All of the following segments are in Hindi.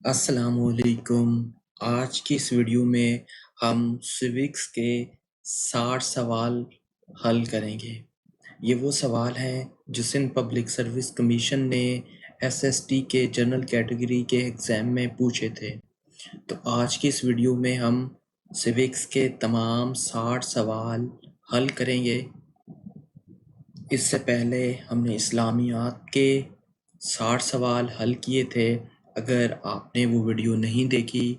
अस्सलामुअलैकुम। आज की इस वीडियो में हम सिविक्स के 60 सवाल हल करेंगे। ये वो सवाल हैं जो सिंध पब्लिक सर्विस कमीशन ने एसएसटी के जनरल कैटेगरी के एग्ज़ाम में पूछे थे। तो आज की इस वीडियो में हम सिविक्स के तमाम 60 सवाल हल करेंगे। इससे पहले हमने इस्लामियात के 60 सवाल हल किए थे। अगर आपने वो वीडियो नहीं देखी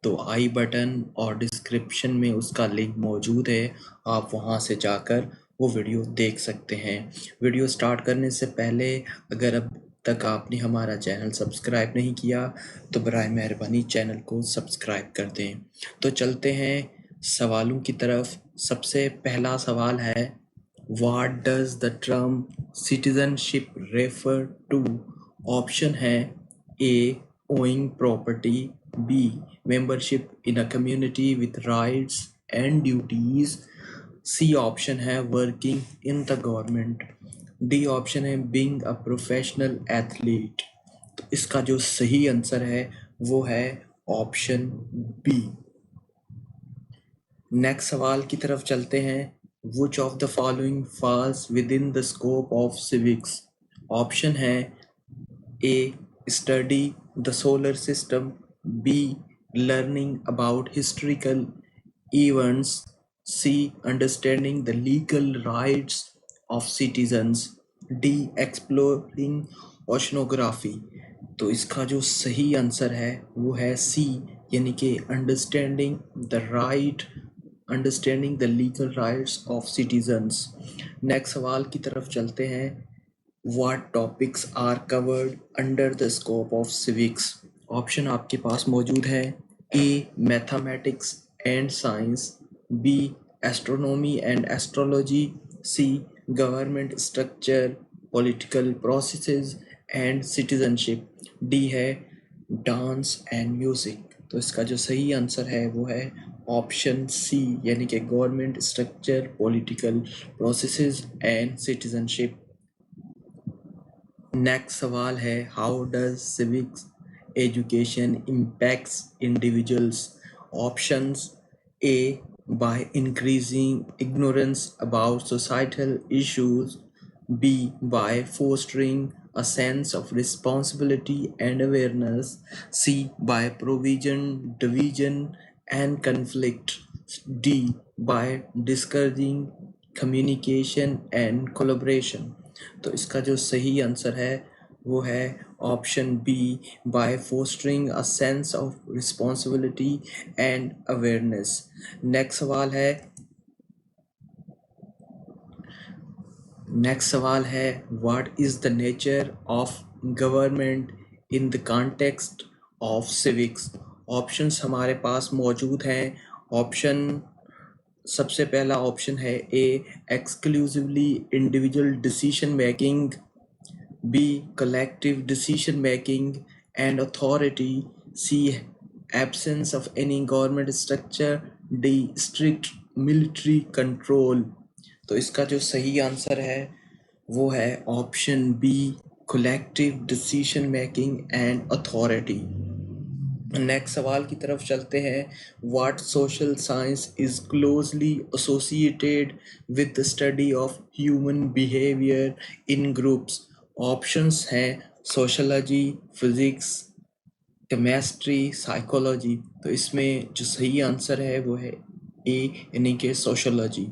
तो आई बटन और डिस्क्रिप्शन में उसका लिंक मौजूद है, आप वहां से जाकर वो वीडियो देख सकते हैं। वीडियो स्टार्ट करने से पहले अगर अब तक आपने हमारा चैनल सब्सक्राइब नहीं किया तो बराए मेहरबानी चैनल को सब्सक्राइब कर दें। तो चलते हैं सवालों की तरफ। सबसे पहला सवाल है, What does the term citizenship refer to? Option है A. Owning property, B. Membership in a community with rights and duties, C option है Working in the government, D option है Being a professional athlete। तो इसका जो सही आंसर है वो है ऑप्शन बी। नेक्स्ट सवाल की तरफ चलते हैं। Which of the following falls within the scope of civics? Option है A. Study the solar system, B. Learning about historical events, C. Understanding the legal rights of citizens, D. Exploring oceanography। तो इसका जो सही आंसर है वो है सी, यानी कि understanding the legal rights of citizens. Next सवाल की तरफ चलते हैं। What topics are covered under the scope of civics? Option आपके पास मौजूद है। A. Mathematics and Science, B. Astronomy and Astrology, C. Government Structure, Political Processes and Citizenship, D है Dance and Music। तो इसका जो सही आंसर है वो है ऑप्शन सी, यानी कि government structure, political processes and citizenship. Next सवाल है, how does civics education impacts individuals? Options A, by increasing ignorance about societal issues, B, by fostering a sense of responsibility and awareness, C, by provision, division and conflict, D, by discouraging communication and collaboration। तो इसका जो सही आंसर है वो है option B, by fostering a sense of responsibility and awareness. Next सवाल है what is the nature of government in the context of civics? Options हमारे पास मौजूद हैं। सबसे पहला ऑप्शन है A, exclusively individual decision making, B, collective decision making and authority, C, absence of any government structure, D, strict military control. तो इसका जो सही आंसर है वो है option B, collective decision making and authority. Next सवाल की तरफ चलते हैं। What social science is closely associated with the study of human behaviour in groups? Options हैं सोशोलॉजी, फिजिक्स, केमिस्ट्री, साइकोलॉजी। तो इसमें जो सही आंसर है वो है ए, यानी कि सोशोलॉजी।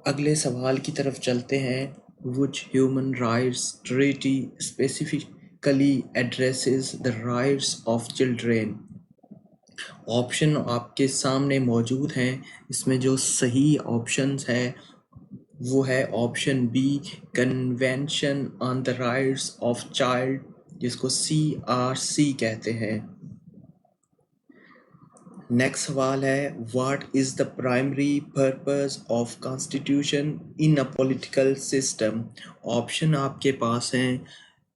अगले सवाल की तरफ चलते हैं। Which human rights treaty specifically addresses the rights of children? Option आपके सामने मौजूद हैं। इसमें जो सही ऑप्शंस है वो है option B, convention on the rights of child, जिसको CRC कहते हैं। नेक्स्ट सवाल है, what is the primary purpose of constitution in a political system? Option आपके पास हैं।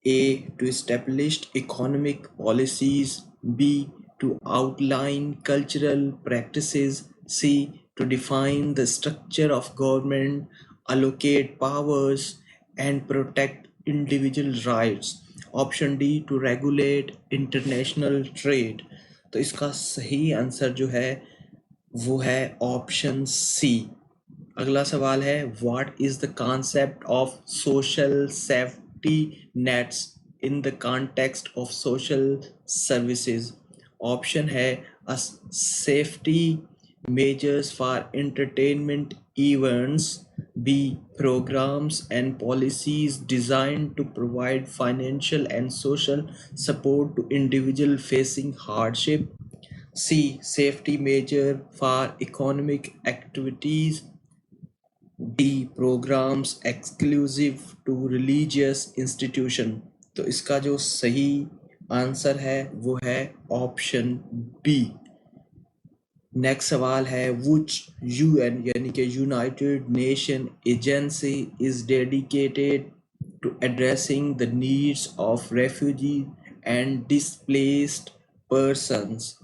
A, to establish economic policies, B, to outline cultural practices, C, to define the structure of government, allocate powers and protect individual rights। Option D to regulate international trade. तो इसका सही आंसर जो है वो है ऑप्शन सी। अगला सवाल है what is the concept of social safety nets in the context of social services. Option है safety measures for entertainment events, B. Programs and policies designed to provide financial and social support to individuals facing hardship, C. Safety measure for economic activities, D. Programs exclusive to religious institution। तो इसका जो सही आंसर है वो है ऑप्शन बी। नेक्स्ट सवाल है which UN यानी कि United Nation agency is dedicated to addressing the needs of refugee and displaced persons.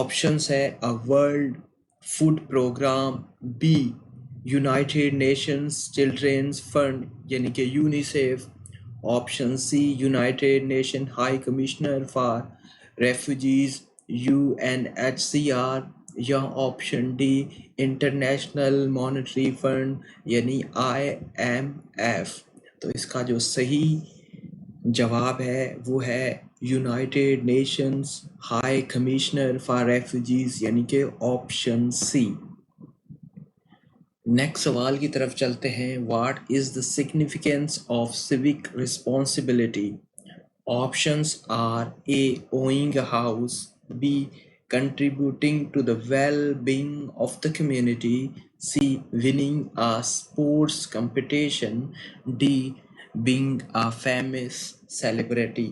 Options है a world food program, B United Nations children's fund यानी कि UNICEF, option C United Nation High Commissioner for refugees UNHCR, या option D International Monetary Fund यानी IMF। तो इसका जो सही जवाब है वो है United Nations high Commissioner for refugees यानी कि ऑप्शन सी। नेक्स्ट सवाल की तरफ चलते हैं what is the significance of civic responsibility. Options are A owing a house, B contributing to the well-being of the community, C. winning a sports competition, D. being a famous celebrity।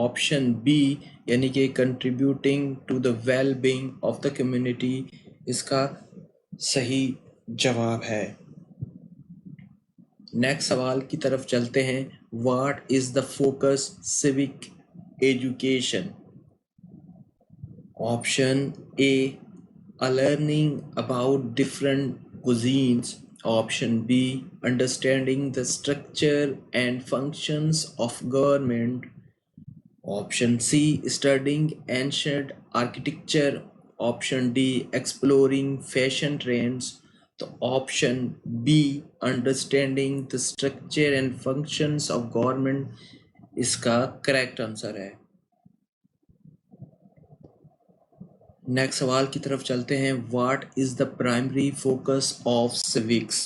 Option B यानी कि contributing to the well-being of the community इसका सही जवाब है। नेक्स्ट सवाल की तरफ चलते हैं what is the focus civic education. Option A, a learning about different cuisines. Option B, understanding the structure and functions of government. Option C, studying ancient architecture. Option D, exploring fashion trends. तो option B understanding the structure and functions of government इसका करेक्ट आंसर है। नेक्स्ट सवाल की तरफ चलते हैं what is the primary focus of civics.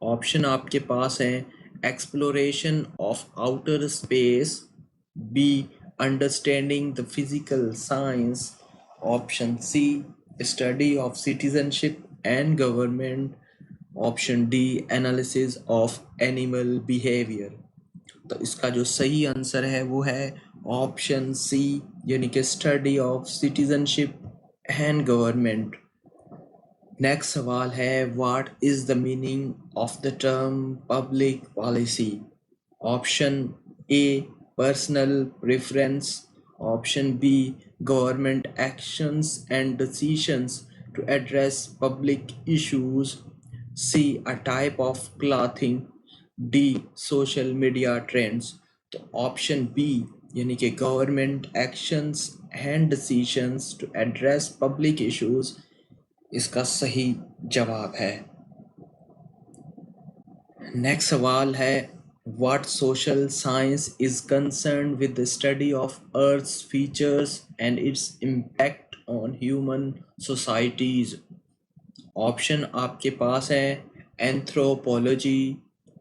Option आपके पास है exploration of outer space, B understanding the physical science, option C study of citizenship and government, option D analysis of animal behaviour. तो इसका जो सही आंसर है वो है ऑप्शन सी यानी कि study of citizenship and government. Next सवाल है what is the meaning of the term public policy. Option A personal preference, option B government actions and decisions to address public issues, C a type of clothing, D social media trends. तो ऑप्शन बी यानी कि government actions and decisions to address public issues इसका सही जवाब है। नेक्स्ट सवाल है what social science is concern with the study of earth's features and its impact on human societies. Option आपके पास है anthropology,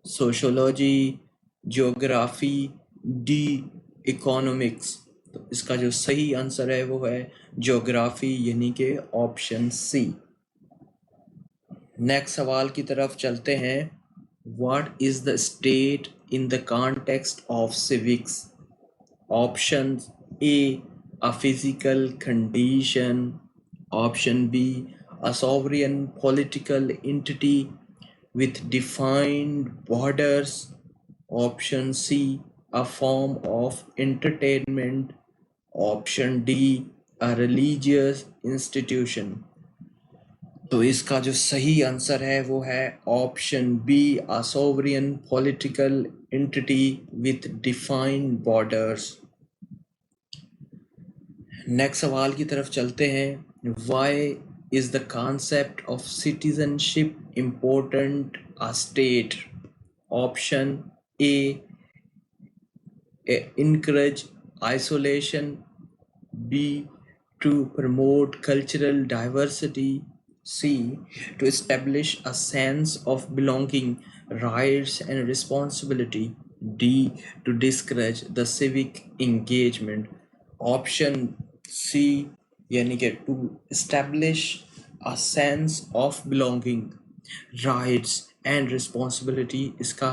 sociology, geography, D economics. तो इसका जो सही आंसर है वो है ज्योग्राफी यानी कि ऑप्शन सी। नेक्स्ट सवाल की तरफ चलते हैं what is the state in the context of civics. Option A a physical condition, option B a sovereign political entity with defined borders, option C a form of entertainment, option D a religious institution। तो इसका जो सही आंसर है वो है option B a sovereign political entity with defined borders. Next सवाल की तरफ चलते हैं. Why is the concept of citizenship important a state? Option A, encourage isolation. B, to promote cultural diversity. C, to establish a sense of belonging, rights and responsibility. D, to discourage the civic engagement. Option C, यानी कि to establish a sense of belonging, rights and responsibility इसका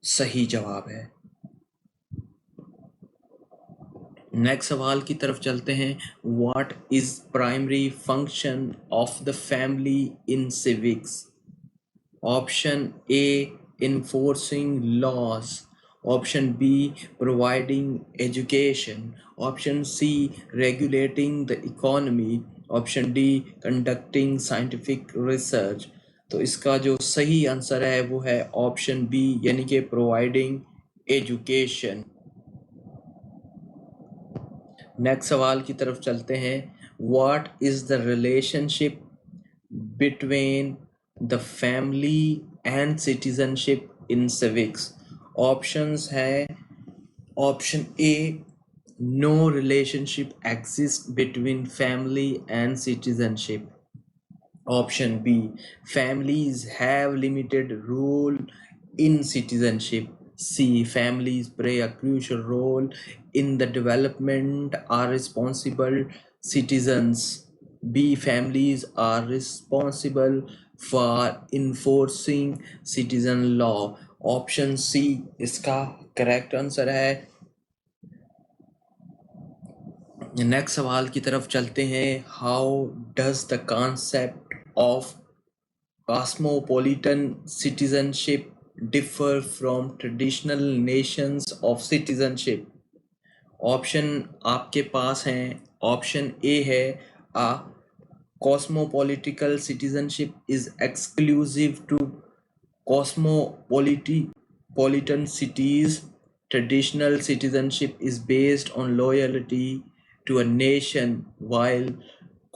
सही जवाब है. नेक्स्ट सवाल की तरफ चलते हैं. What is primary function of the family in civics? Option A, enforcing laws. Option B, providing education. Option C, regulating the economy. Option D, conducting scientific research. तो इसका जो सही आंसर है वो है ऑप्शन बी, यानी कि प्रोवाइडिंग एजुकेशन. नेक्स्ट सवाल की तरफ चलते हैं. What is the relationship between the family and citizenship in civics? Options है. Option A, no relationship exist between family and citizenship. Option B, families have limited role in citizenship. C, families play a crucial role in the development, are responsible citizens. B, families are responsible for enforcing citizen law. Option C इसका करेक्ट आंसर है. नेक्स्ट सवाल की तरफ चलते हैं. How does the concept of cosmopolitan citizenship differ from traditional nations of citizenship? Option आपके पास हैं. ऑप्शन ए है, a cosmopolitical citizenship is exclusive to cosmopolitan cities. Traditional citizenship is based on loyalty to a nation, while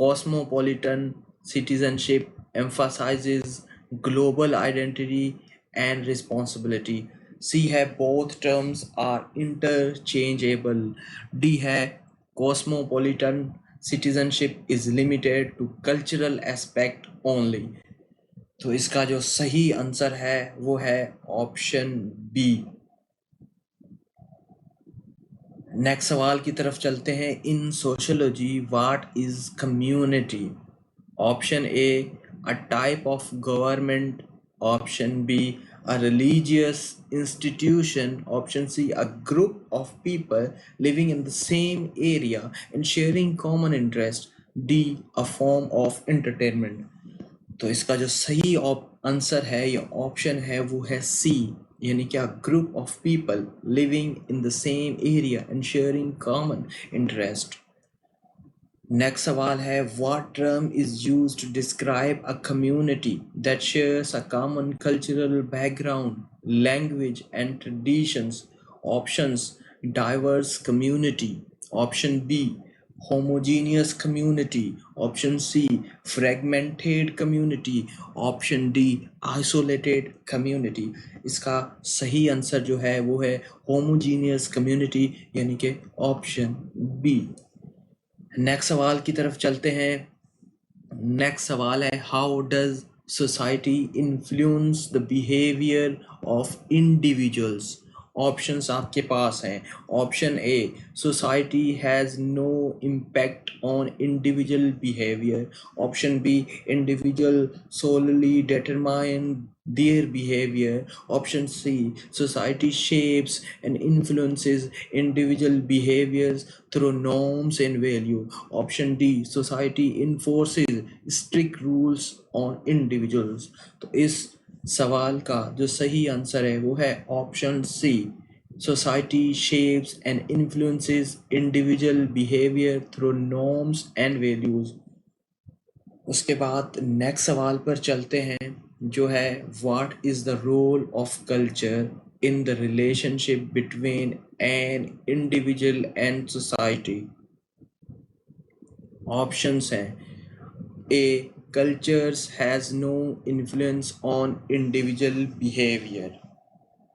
cosmopolitan citizenship emphasizes global identity and responsibility. C है, both terms are interchangeable. D है, cosmopolitan citizenship is limited to cultural aspect only. तो इसका जो सही आंसर है वो है ऑप्शन बी. नेक्स्ट सवाल की तरफ चलते हैं. इन sociology what is community? Option A, a type of government. Option B, a religious institution. Option C, a group of people living in the same area and sharing common interest. D, a form of entertainment. तो इसका जो सही आंसर है या ऑप्शन है वो है सी, यानी कि a group of people living in the same area and sharing common interest. Next सवाल है. What term is used to describe a community that shares a common cultural background, language and traditions? Options, diverse community. Option B, homogeneous community. Option C, fragmented community. Option D, isolated community. इसका सही आंसर जो है वो है homogeneous community, यानी कि ऑप्शन बी. नेक्स्ट सवाल की तरफ चलते हैं. नेक्स्ट सवाल है. How does society influence the behaviour of individuals? Options आपके पास हैं. Option A, society has no impact on individual behaviour. Option B, individual solely determine their behavior. Option C, society shapes and influences individual behaviors through norms and value. Option D, society enforces strict rules on individuals. तो इस सवाल का जो सही आंसर है वो है option C, society shapes and influences individual behavior through norms and values. उसके बाद नेक्स्ट सवाल पर चलते हैं जो है what is the role of culture in the relationship between an individual and society. Options हैं A. Cultures has no influence on individual behavior.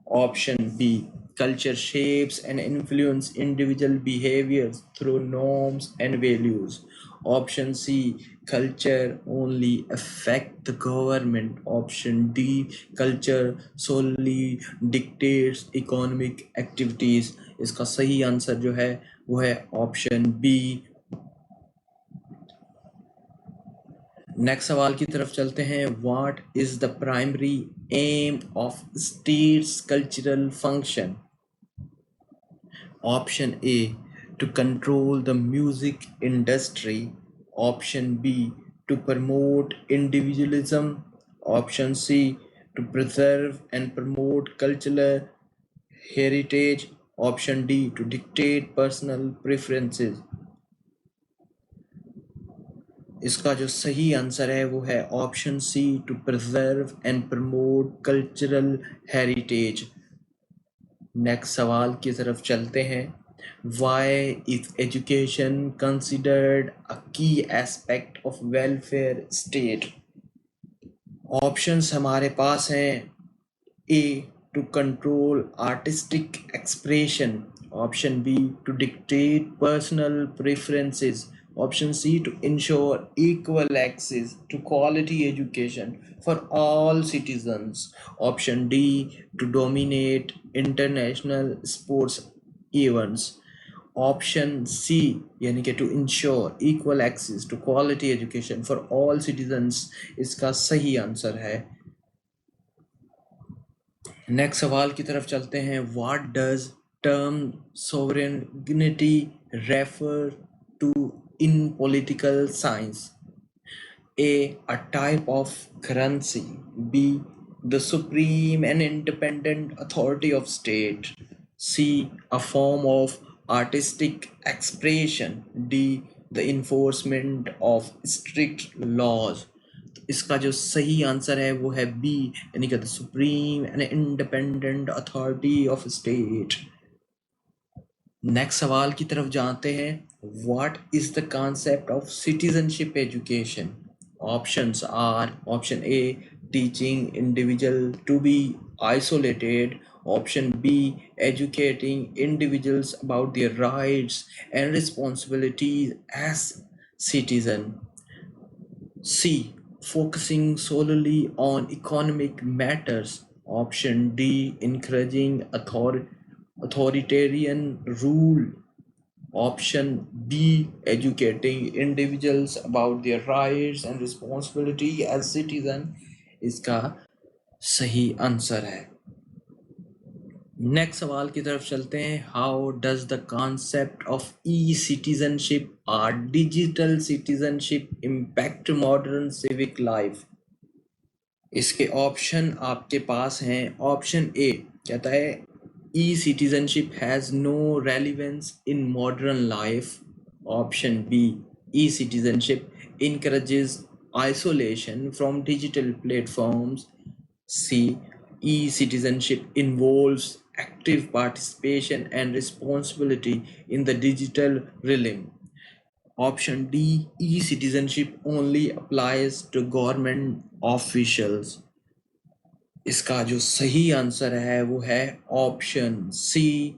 Option B. Culture shapes and influence individual behaviors through norms and values. Option C. Culture only affect the government. Option D. Culture solely dictates economic activities. इसका सही आंसर जो है वो है ऑप्शन बी। नेक्स्ट सवाल की तरफ चलते हैं। What is the primary aim of states cultural function? Option A, to control the music industry. Option B, to promote individualism. Option C, to preserve and promote cultural heritage. Option D, to dictate personal preferences. इसका जो सही आंसर है वो है option C, to preserve and promote cultural heritage. Next सवाल की तरफ चलते हैं। Why is education considered a key aspect of welfare state? Options हमारे पास हैं। A, to control artistic expression. Option B, to dictate personal preferences. Option C, to ensure equal access to quality education for all citizens. Option D, to dominate international sports events. Option C, यानी कि to ensure equal access to quality education for all citizens, इसका सही आंसर है। नेक्स्ट सवाल की तरफ चलते हैं। What does term sovereignty refer to in political science? A, a type of currency. B, the supreme and independent authority of state. C, a form of artistic expression. D, the enforcement of strict laws. इसका जो सही आंसर है वो है बी, यानी कि the supreme and independent authority of state. Next सवाल की तरफ जानते हैं। What is the concept of citizenship education? Options are option A, teaching individual to be isolated. Option B, educating individuals about their rights and responsibilities as citizen. C, focusing solely on economic matters. Option D, encouraging authoritarian rule. Option B, educating individuals about their rights and responsibility as citizen, इसका सही आंसर है। नेक्स्ट सवाल की तरफ चलते हैं। How does the concept of e citizenship और digital citizenship impact modern civic life? इसके ऑप्शन आपके पास हैं। ऑप्शन ए कहता है e citizenship has no relevance in modern life. Option B, e citizenship encourages isolation from digital platforms. C, e-citizenship involves active participation and responsibility in the digital realm. Option D, e-citizenship only applies to government officials. इसका जो सही आंसर है वो है ऑप्शन सी,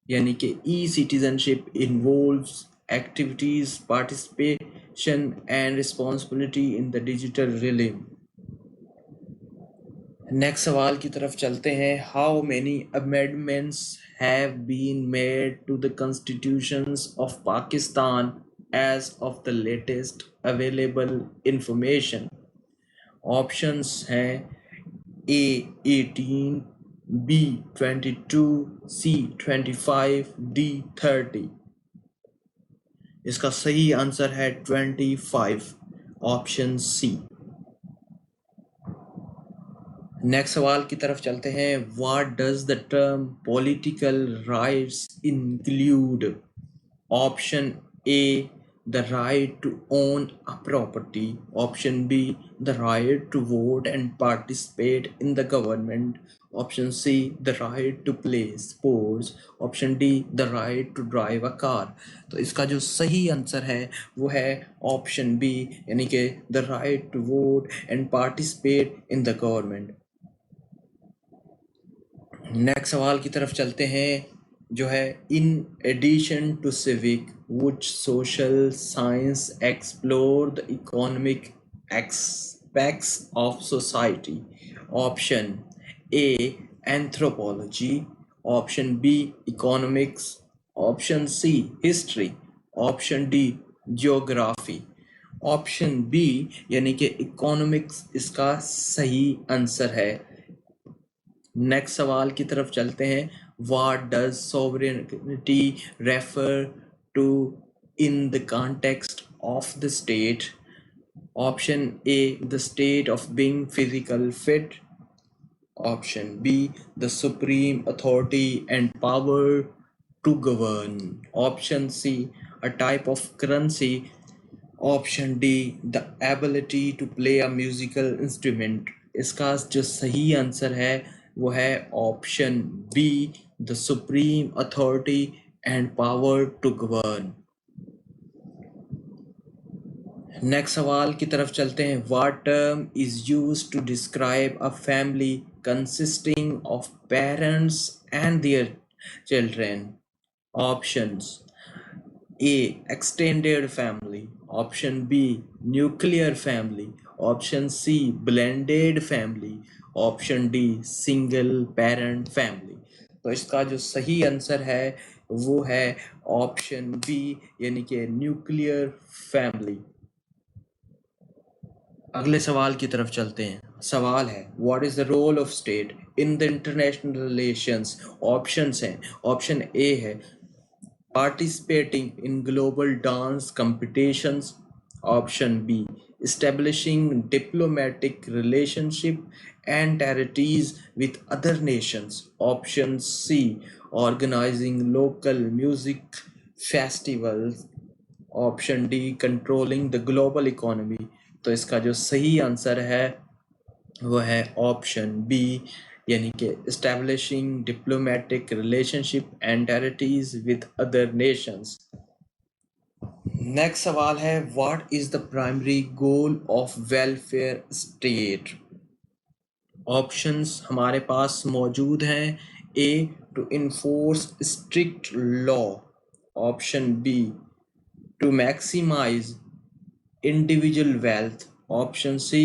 यानी कि e-citizenship involves activities, participation and responsibility in the digital realm. Next सवाल की तरफ चलते हैं। How many amendments have been made to the constitutions of Pakistan as of the latest available information? Options हैं ए 18, बी 22, सी 25, डी 30। इसका सही आंसर है 25, ऑप्शन सी। नेक्स्ट सवाल की तरफ चलते हैं। What does the term political rights include? Option A, the right to own a property. Option B, the right to vote and participate in the government. Option C the right to play sports, option D the right to drive a car. तो इसका जो सही आंसर है वो है ऑप्शन बी, यानी कि the right to vote and participate in the government. Next सवाल की तरफ चलते हैं, जो है in addition to civic which social science explore the economic aspects of society. Option A anthropology, option B economics, option C history, option D geography. Option B यानी कि इकोनॉमिक्स इसका सही आंसर है। नेक्स्ट सवाल की तरफ चलते हैं, what does sovereignty refer to in the context of the state. Option A the state of being physical fit, option B the supreme authority and power to govern, option C a type of currency, option D the ability to play a musical instrument. इसका जो सही आंसर है वो है option B the supreme authority and power to govern. Next सवाल की तरफ चलते हैं, what term is used to describe a family consisting of parents and their children. Options A extended family, option B nuclear family, option C blended family, option D single parent family। तो इसका जो सही आंसर है वो है ऑप्शन बी, यानी कि न्यूक्लियर फैमिली। अगले सवाल की तरफ चलते हैं। सवाल है, what is the role of state in the international relations. Options हैं, ऑप्शन ए है participating in global dance competitions, option B establishing diplomatic relationship and territories with other nations, option C organizing local music festivals, option D controlling the global economy. तो इसका जो सही आंसर है वो है ऑप्शन बी, यानी कि establishing diplomatic relationship and territories with other nations. Next सवाल है, what is the primary goal of welfare state. Options हमारे पास मौजूद हैं, A to enforce strict law, option B to maximize individual wealth, option C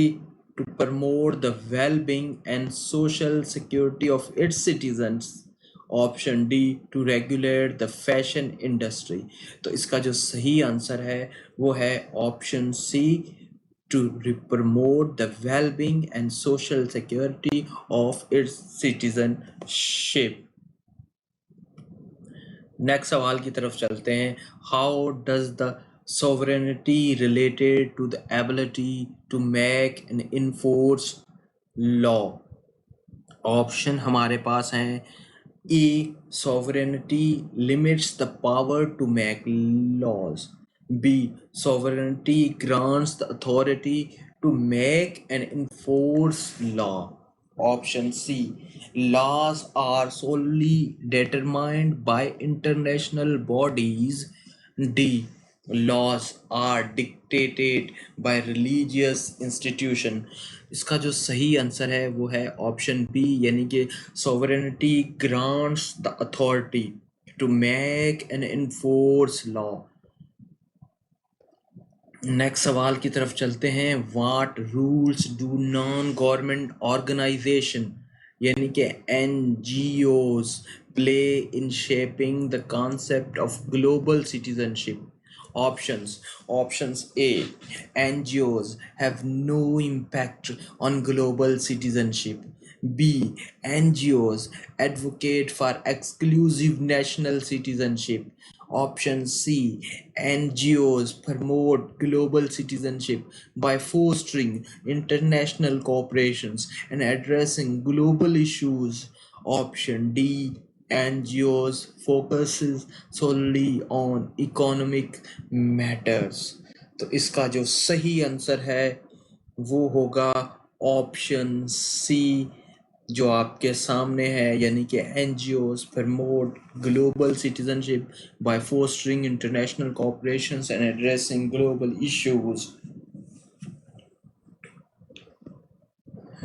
to promote the well-being and social security of its citizens, option D to regulate the fashion industry। तो इसका जो सही आंसर है वो है option C to promote the well-being and social security of its citizenship। Next सवाल की तरफ चलते हैं, how does the sovereignty related to the ability to make and enforce law। Option हमारे पास हैं, ए sovereignty limits the power to make laws, B sovereignty grants the authority to make and enforce law, option C laws are solely determined by international bodies, D laws are dictated by religious institution। इसका जो सही आंसर है वो है ऑप्शन बी, यानी कि sovereignty grants the authority to make and enforce law। Next सवाल की तरफ चलते हैं, what roles do non government organisation यानी कि NGOs play in shaping the concept of global citizenship. Options A NGOs have no impact on global citizenship, B NGOs advocate for exclusive national citizenship, option C NGOs promote global citizenship by fostering international cooperations and addressing global issues, option D NGOs focuses solely on economic matters। तो इसका जो सही आंसर है वो होगा ऑप्शन सी जो आपके सामने है, यानी कि NGOs promote global citizenship by fostering international cooperations and addressing global issues.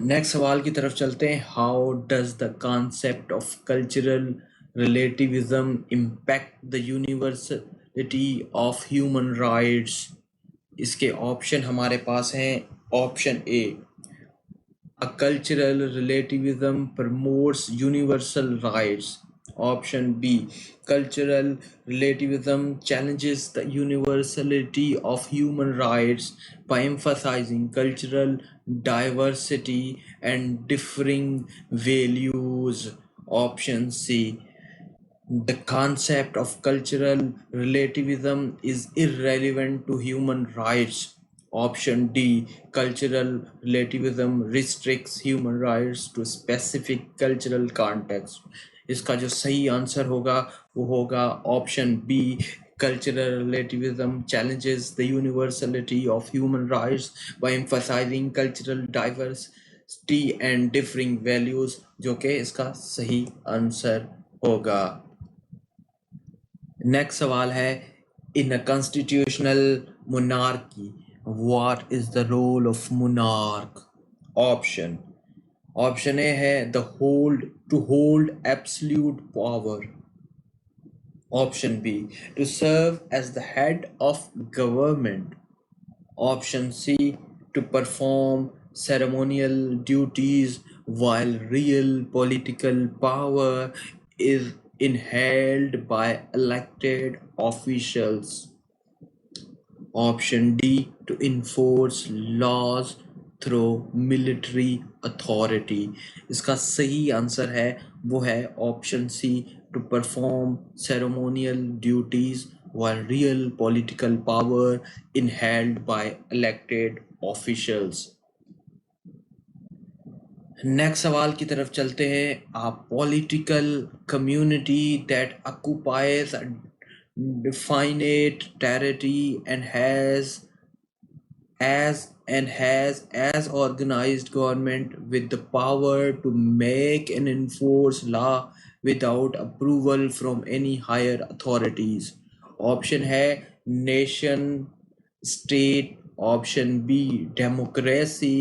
Next सवाल की तरफ चलते हैं. How does the concept of cultural relativism impact the universality of human rights? इसके ऑप्शन हमारे पास हैं. Option A, a cultural relativism promotes universal rights. Option B, cultural relativism challenges the universality of human rights by emphasizing cultural diversity and differing values. Option C, the concept of cultural relativism is irrelevant to human rights. Option D, cultural relativism restricts human rights to specific cultural context. इसका जो सही आंसर होगा वो होगा option B, cultural relativism challenges the universality of human rights by emphasizing cultural diversity and differing values, जो कि इसका सही आंसर होगा. नेक्स्ट सवाल है. In a constitutional monarchy what is the role of monarch? Option A है the hold to hold absolute power. Option B, to serve as the head of government. Option C, to perform ceremonial duties, while real political power is inheld by elected officials. Option D, to enforce laws through military authority. इसका सही आंसर है वो है option C, to perform ceremonial duties while real political power inheld by elected officials. Next सवाल की तरफ चलते हैं. a political community that occupies a definite territory and has organized government with the power to make and enforce law without approval from any higher authorities. Option है nation state. Option B, democracy.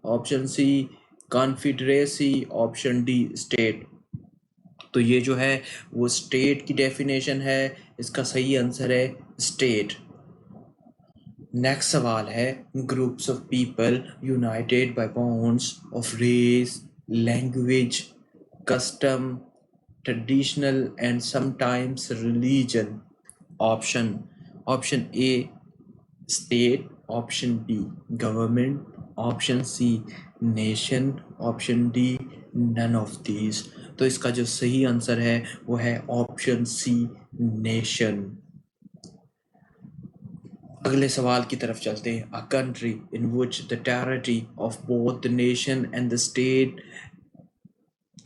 Option C, confederacy. Option D, state. तो ये जो है वो स्टेट की डेफिनेशन है. इसका सही आंसर है स्टेट. नेक्स्ट सवाल है. Groups of people united by bonds of race, language, custom, traditional and sometimes religion. Option A, state. Option B, government. Option C, nation. Option D, none of these. तो इसका जो सही आंसर है वो है ऑप्शन सी, नेशन. अगले सवाल की तरफ चलते हैं. A country in which the territory of both the nation and the state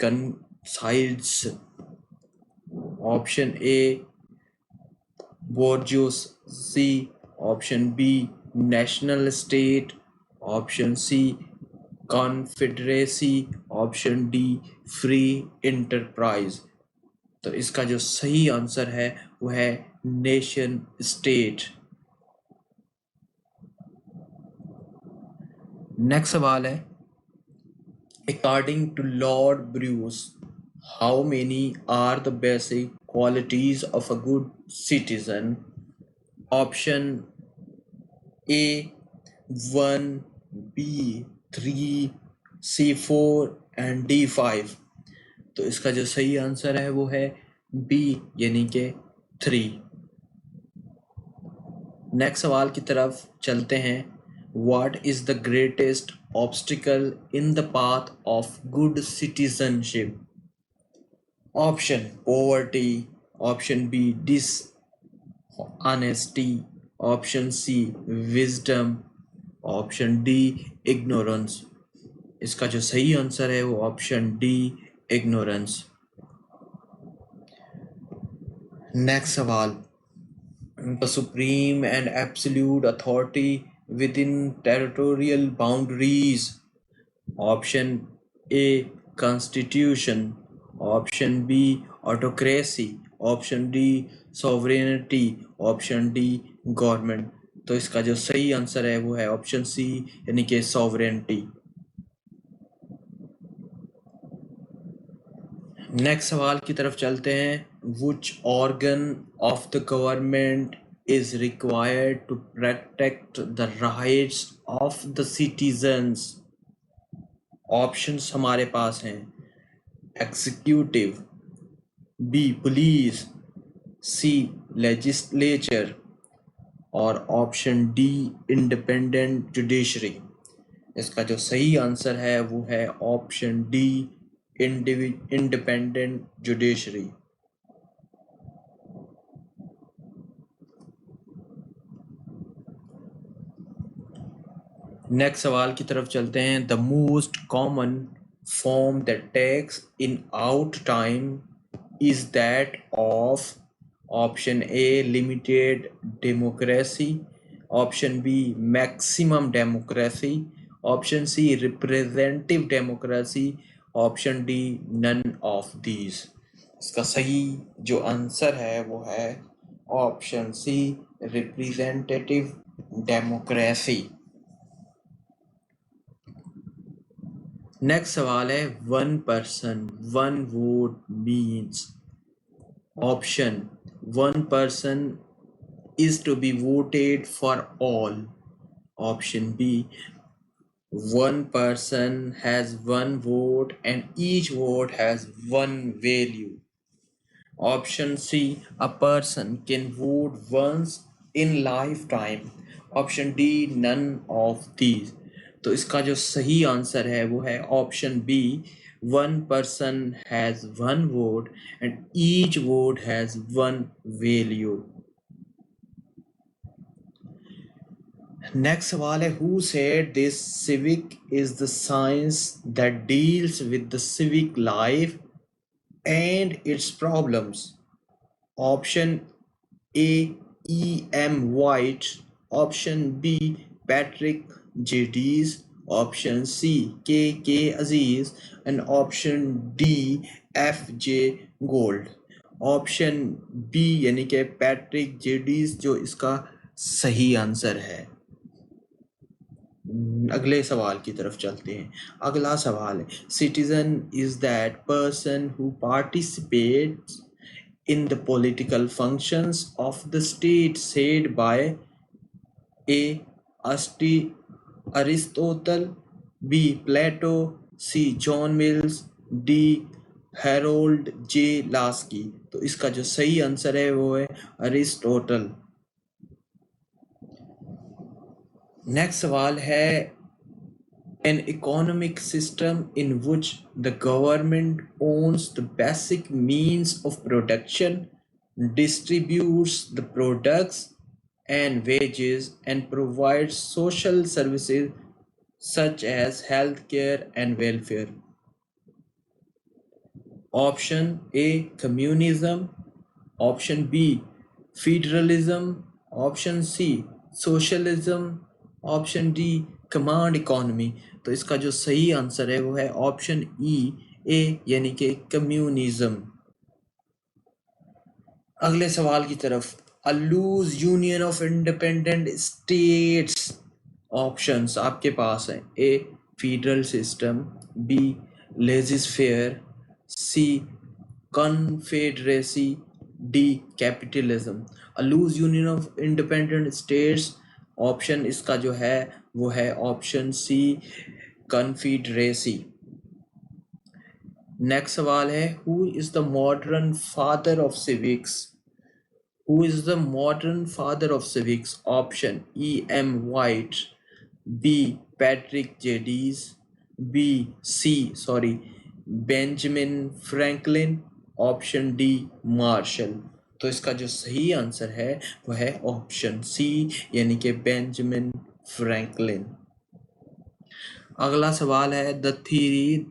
coincides. Option A, bourgeoisie. Option B, national state. Option C, confederacy. Option D, free enterprise. तो इसका जो सही आंसर है वो है नेशन स्टेट. नेक्स्ट सवाल है. According to Lord Bryce, how many are the basic qualities of a good citizen? Option A 1, B 3, C 4 and D 5. तो इसका जो सही आंसर है वो है बी, यानी कि 3. नेक्स्ट सवाल की तरफ चलते हैं. What is the greatest obstacle in the path of good citizenship? Option poverty. Option B, dishonesty. Option C, wisdom. Option D, ignorance. इसका जो सही आंसर है वो ऑप्शन डी, ignorance. नेक्स्ट सवाल. The supreme and absolute authority within territorial boundaries. Option A, constitution, option B autocracy, option D sovereignty, option D government. तो इसका जो सही आंसर है वो है ऑप्शन सी यानी कि सॉवरेनिटी। नेक्स्ट सवाल की तरफ चलते हैं। Which organ of the government is required to protect the rights of the citizens. Options हमारे पास हैं executive, B police, C legislature और ऑप्शन डी इंडिपेंडेंट जुडिशरी। इसका जो सही आंसर है वो है option D independent judiciary. Next सवाल की तरफ चलते हैं। The most common form that takes in out time is that of option A limited democracy, option B maximum democracy, option C representative democracy, option D none of these. इसका सही जो आंसर है वो है option C representative democracy. Next सवाल है one person one vote means. Option one person is to be voted for all, option B one person has one vote and each vote has one value, option C a person can vote once in lifetime, option D none of these। तो इसका जो सही आंसर है वो है option B one person has one vote and each vote has one value. Next सवाल है who said this civic is the science that deals with the civic life and its problems, option A E.M. White, option B Patrick Geddes, option C K Aziz and option D F.J. Gold. Option B यानी कि पैट्रिक जेडीज जो इसका सही आंसर है। अगले सवाल की तरफ चलते हैं। अगला सवाल है citizen is that person who participates in the political functions of the state said by A. Aristotle, B. Plato, C. John Mills, D. Harold J. Lasky। तो इसका जो सही आंसर है वो है अरिस्टोटल। नेक्स्ट सवाल है an economic system in which the government owns the basic means of production, distributes the products and wages, and provides social services such as healthcare and welfare. Option A communism, option B federalism, option C socialism, option D command economy. तो इसका जो सही आंसर है वो है ऑप्शन ए यानी कि कम्युनिज्म। अगले सवाल की तरफ a loose union of independent states. Options आपके पास हैं A federal system, B laissez faire, C confederacy, D capitalism. A loose union of independent states option इसका जो है वो है ऑप्शन सी कॉन्फेडरेसी। नेक्स्ट सवाल है who is the modern father of civics. Who is the modern father of civics, option E.M. White, B Patrick Geddes, Benjamin Franklin, option D Marshall. तो इसका जो सही आंसर है वो है ऑप्शन सी यानी कि बेंजामिन फ्रैंकलिन। अगला सवाल है the theory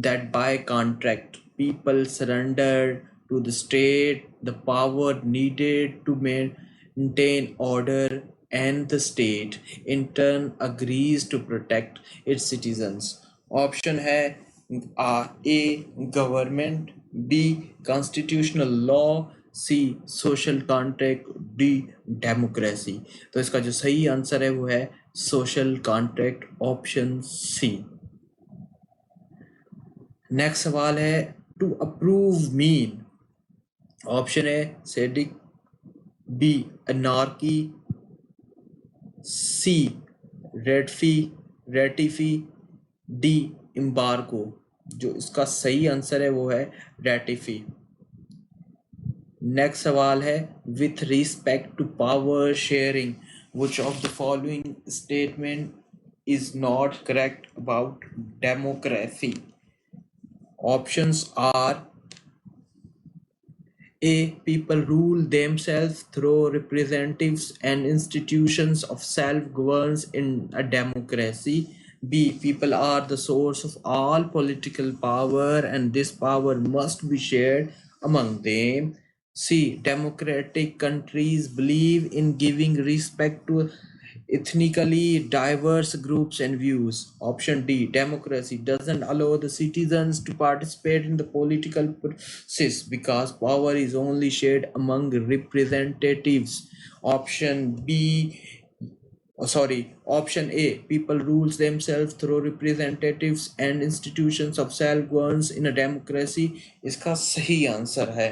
that by contract people surrender to the state the power needed to maintain order and the state in turn agrees to protect its citizens। Option है A government, B constitutional law, C social contract, D democracy। तो इसका जो सही आंसर है वो है social contract, option C. Next सवाल है टू अप्रूव मीन। ऑप्शन है सेडिक, B anarchy, C ratify, D embargo. जो इसका सही आंसर है वो है रेटिफी। नेक्स्ट सवाल है with respect to power sharing which of the following statement is not correct about democracy. Options are A. People rule themselves through representatives and institutions of self-governance in a democracy. B. People are the source of all political power and this power must be shared among them. C. Democratic countries believe in giving respect to ethnically diverse groups and views. Option D. Democracy doesn't allow the citizens to participate in the political process because power is only shared among representatives. Option A. People rules themselves through representatives and institutions of self-governance in a democracy. इसका सही आंसर है।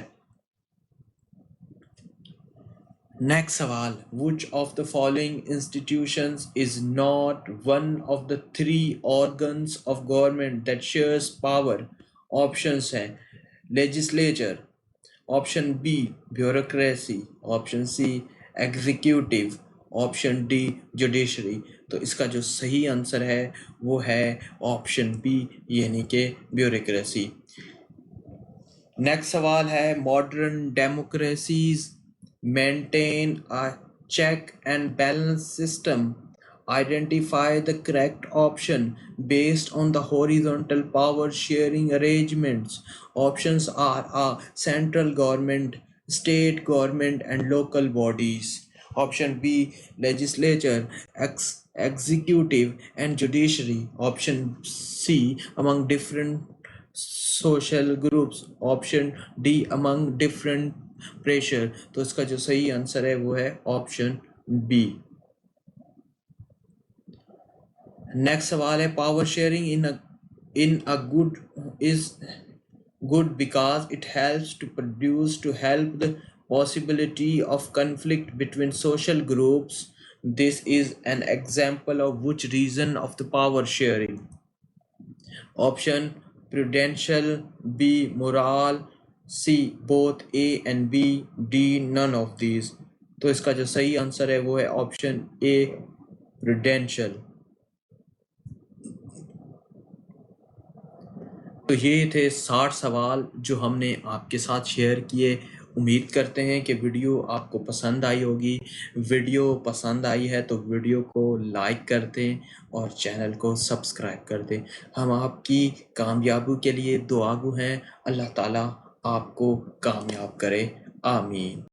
नेक्स्ट सवाल which of the following institutions is not one of the three organs of government that shares power? Options हैं legislature, option B bureaucracy, option C executive, option D judiciary। तो इसका जो सही आंसर है वो है ऑप्शन बी यानी कि ब्यूरोक्रेसी। नेक्स्ट सवाल है modern democracies maintain a check and balance system. Identify the correct option based on the horizontal power sharing arrangements. Options are A. Central government, state government and local bodies. Option B. Legislature, executive and judiciary. Option C. Among different social groups। Option D among different pressure. तो इसका जो सही आंसर है वो है ऑप्शन बी। नेक्स्ट सवाल है power sharing in a good is good because it helps to produce to help the possibility of conflict between social groups. This is an example of which reason of the power sharing? Option prudential, B moral, C both A and B, D none of these। तो इसका जो सही आंसर है वो है ऑप्शन ए prudential। तो ये थे 60 सवाल जो हमने आपके साथ शेयर किए। उम्मीद करते हैं कि वीडियो आपको पसंद आई होगी। वीडियो पसंद आई है तो वीडियो को लाइक कर दें और चैनल को सब्सक्राइब कर दें। हम आपकी कामयाबी के लिए दुआगू हैं। अल्लाह ताला आपको कामयाब करे। आमीन।